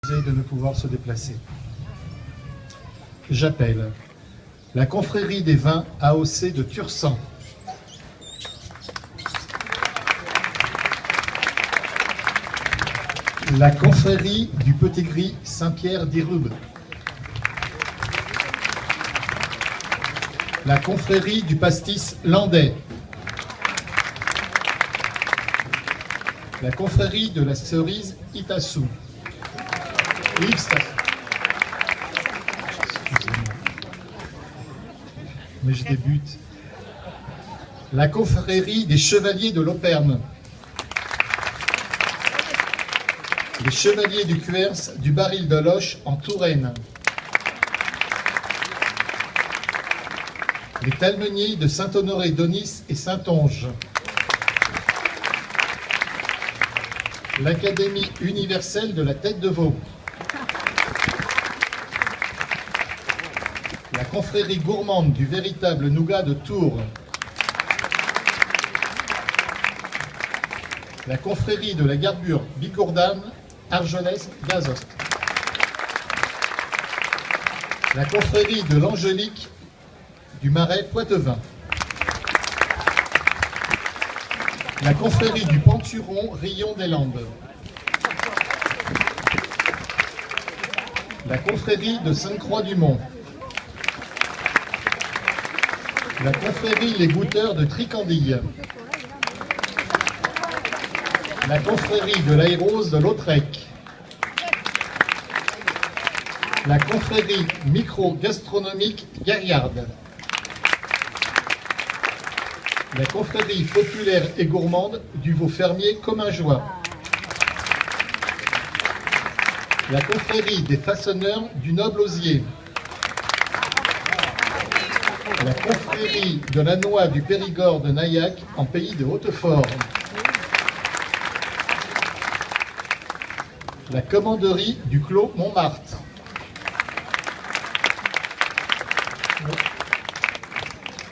de ne pouvoir se déplacer. J'appelle la confrérie des vins AOC de Tursan. La confrérie du Petit Gris Saint-Pierre d'Irube. La confrérie du pastis landais. La confrérie de la cerise Itassou. Mais je débute. La confrérie des chevaliers de l'Operne. Les chevaliers du Cuers du Baril de Loche en Touraine. Les talmeniers de Saint-Honoré d'Onis et Saint-Onge. L'Académie universelle de la tête de veau. La confrérie gourmande du véritable nougat de Tours. La confrérie de la garbure Bicourdane, Argelès d'Azost. La confrérie de l'Angélique du Marais Poitevin. La confrérie du Penturon Rion des Landes. La confrérie de Sainte-Croix-du-Mont. La confrérie Les Goûteurs de Tricandille. La confrérie de l'Aérose de Lautrec. La confrérie micro-gastronomique Gaillarde. La confrérie populaire et gourmande du veau fermier Commingeois. La confrérie des façonneurs du Noble Osier. La confrérie de la noix du Périgord de Naillac en pays de Hautefort. La commanderie du Clos Montmartre.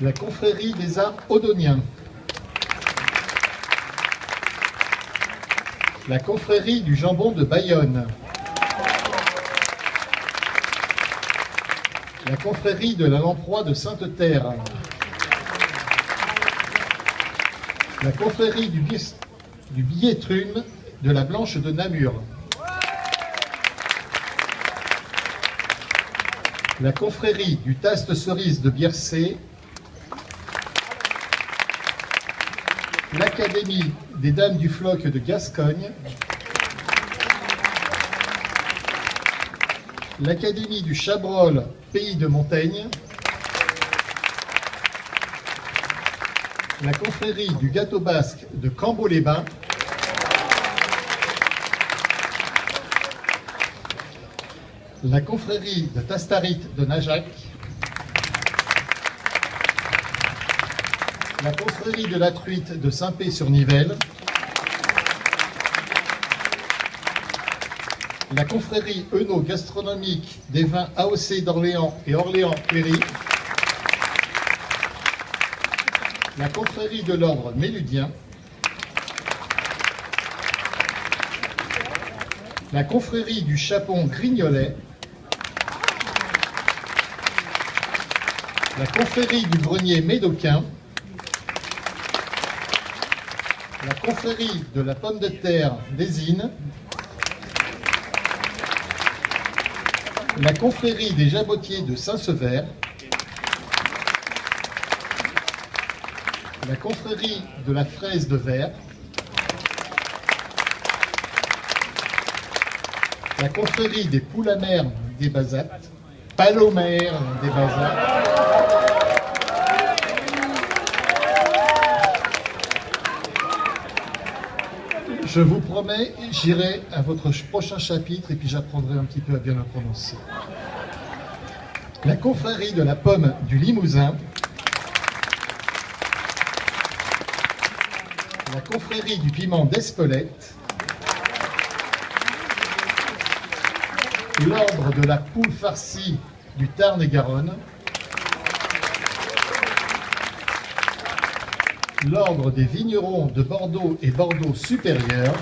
La confrérie des arts odoniens. La confrérie du jambon de Bayonne. La confrérie de la lamproie de Sainte-Terre. La confrérie du billetrume de la Blanche de Namur. La confrérie du taste cerise de Biercé. L'Académie des Dames du Floc de Gascogne. L'Académie du Chabrol, pays de Montaigne. La confrérie du Gâteau Basque de Cambo-les-Bains. La confrérie de Tastarit de Najac. La confrérie de la truite de Saint-Pé-sur-Nivelle. La confrérie œno-gastronomique des vins AOC d'Orléans et Orléans-Péry. La confrérie de l'ordre méludien. La confrérie du Chapon Grignolet. La confrérie du grenier médocain. La confrérie de la pomme de terre d'Ésine. La confrérie des jabotiers de Saint-Sever. La confrérie de la fraise de Verre. La confrérie des poules amères des Basates. Palomères des Basates. Je vous promets, j'irai à votre prochain chapitre et puis j'apprendrai un petit peu à bien le prononcer. La confrérie de la pomme du Limousin. La confrérie du piment d'Espelette. L'ordre de la poule farcie du Tarn et Garonne. L'ordre des vignerons de Bordeaux et Bordeaux supérieur.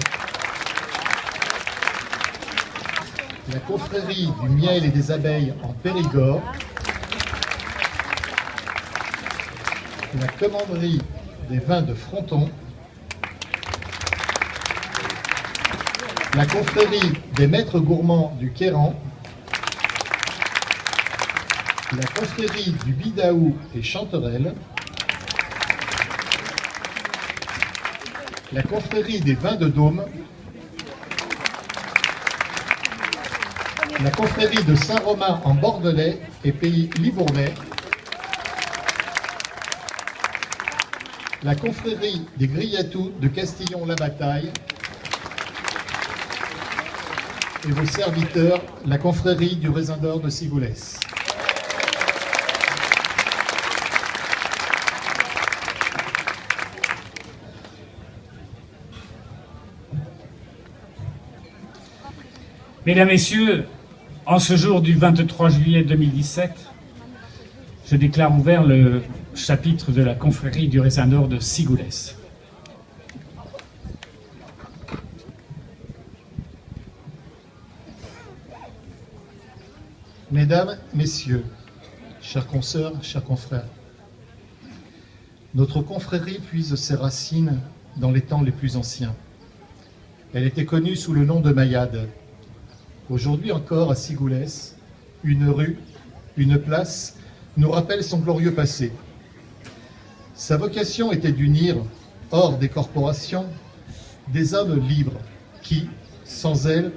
la confrérie du miel et des abeilles en Périgord, la commanderie des vins de Fronton, la confrérie des maîtres gourmands du Queyran, la confrérie du Bidaou et Chanterelle, la confrérie des vins de Dôme, la confrérie de Saint-Romain en Bordelais et Pays Livournais, la confrérie des Grillatoux de Castillon-la-Bataille et vos serviteurs, la confrérie du Raisin d'Or de Sigoulès. Mesdames, Messieurs, en ce jour du 23 juillet 2017, je déclare ouvert le chapitre de la confrérie du Raisin d'Or de Sigoulès. Mesdames, Messieurs, chers consoeurs, chers confrères, notre confrérie puise ses racines dans les temps les plus anciens. Elle était connue sous le nom de Mayade. Aujourd'hui encore, à Sigoulès, une rue, une place nous rappelle son glorieux passé. Sa vocation était d'unir, hors des corporations, des hommes libres qui, sans elle,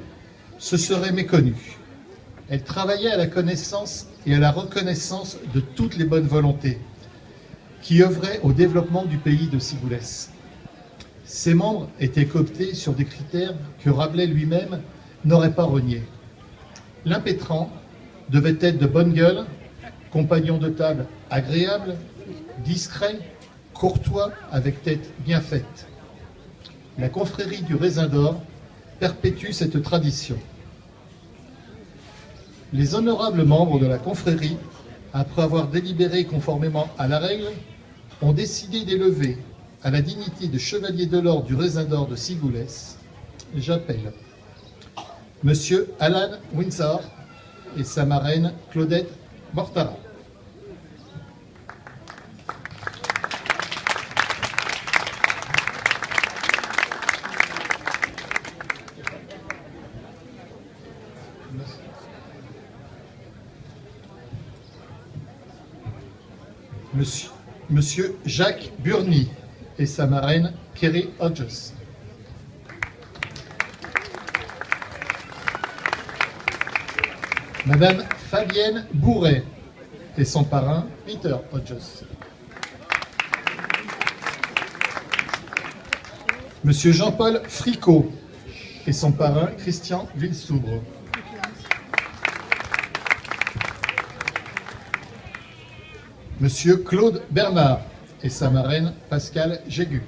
se seraient méconnus. Elle travaillait à la connaissance et à la reconnaissance de toutes les bonnes volontés qui œuvraient au développement du pays de Sigoulès. Ses membres étaient cooptés sur des critères que Rabelais lui-même n'aurait pas reniés. L'impétrant devait être de bonne gueule, compagnon de table agréable, discret, courtois, avec tête bien faite. La confrérie du Raisin d'Or perpétue cette tradition. Les honorables membres de la confrérie, après avoir délibéré conformément à la règle, ont décidé d'élever à la dignité de chevalier de l'ordre du Raisin d'Or de Sigoulès, j'appelle Monsieur Alan Windsor et sa marraine Claudette Mortara. Monsieur Jacques Burny et sa marraine Kerry Hodges. Madame Fabienne Bourret et son parrain Peter Hodges. Monsieur Jean-Paul Fricot et son parrain Christian Villesoubre. Monsieur Claude Bernard et sa marraine Pascale Jégu.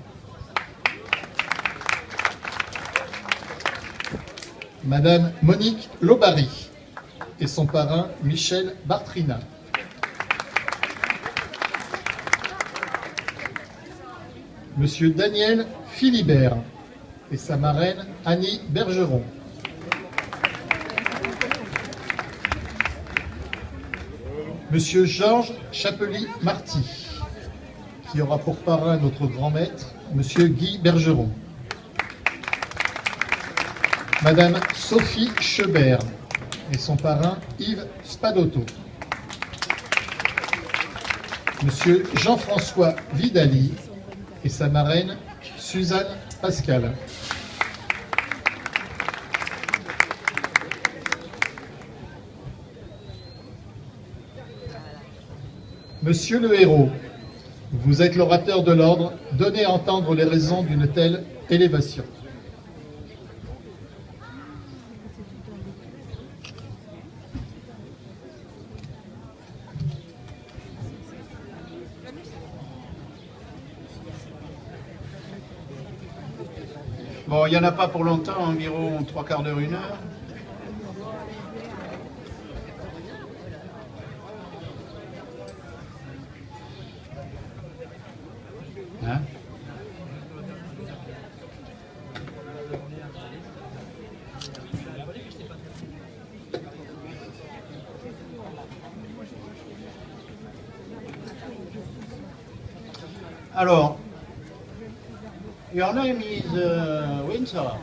Madame Monique Lobary et son parrain Michel Bartrina. Monsieur Daniel Philibert et sa marraine Annie Bergeron. Monsieur Georges Chapely-Marty, qui aura pour parrain notre grand maître, Monsieur Guy Bergeron. Madame Sophie Schebert et son parrain Yves Spadotto. Monsieur Jean-François Vidali et sa marraine Suzanne Pascal. Monsieur le héros, vous êtes l'orateur de l'ordre, donnez à entendre les raisons d'une telle élévation. Bon, il n'y en a pas pour longtemps, environ 3/4 d'heure, 1 heure. Hein? Alors, your name is Windsor.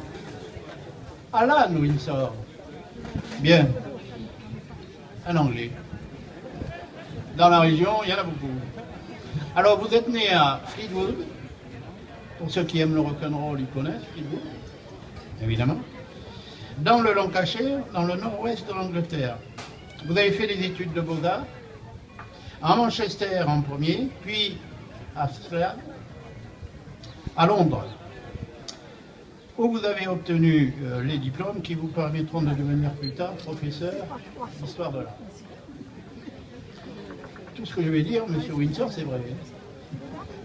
Alan Windsor. Bien. Un anglais. Dans la région, il y en a beaucoup. Alors, vous êtes né à Fleetwood. Pour ceux qui aiment le rock'n'roll, ils connaissent Fleetwood, évidemment. Dans le Lancashire, dans le nord-ouest de l'Angleterre. Vous avez fait des études de Beaux-Arts à Manchester en premier, puis à Slough, à Londres, où vous avez obtenu les diplômes qui vous permettront de devenir plus tard professeur d'histoire de l'art. Tout ce que je vais dire, M. Windsor, c'est vrai.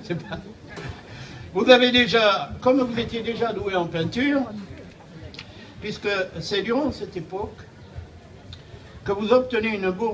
C'est pas... Vous avez déjà, comme vous étiez déjà doué en peinture, puisque c'est durant cette époque que vous obtenez une bourse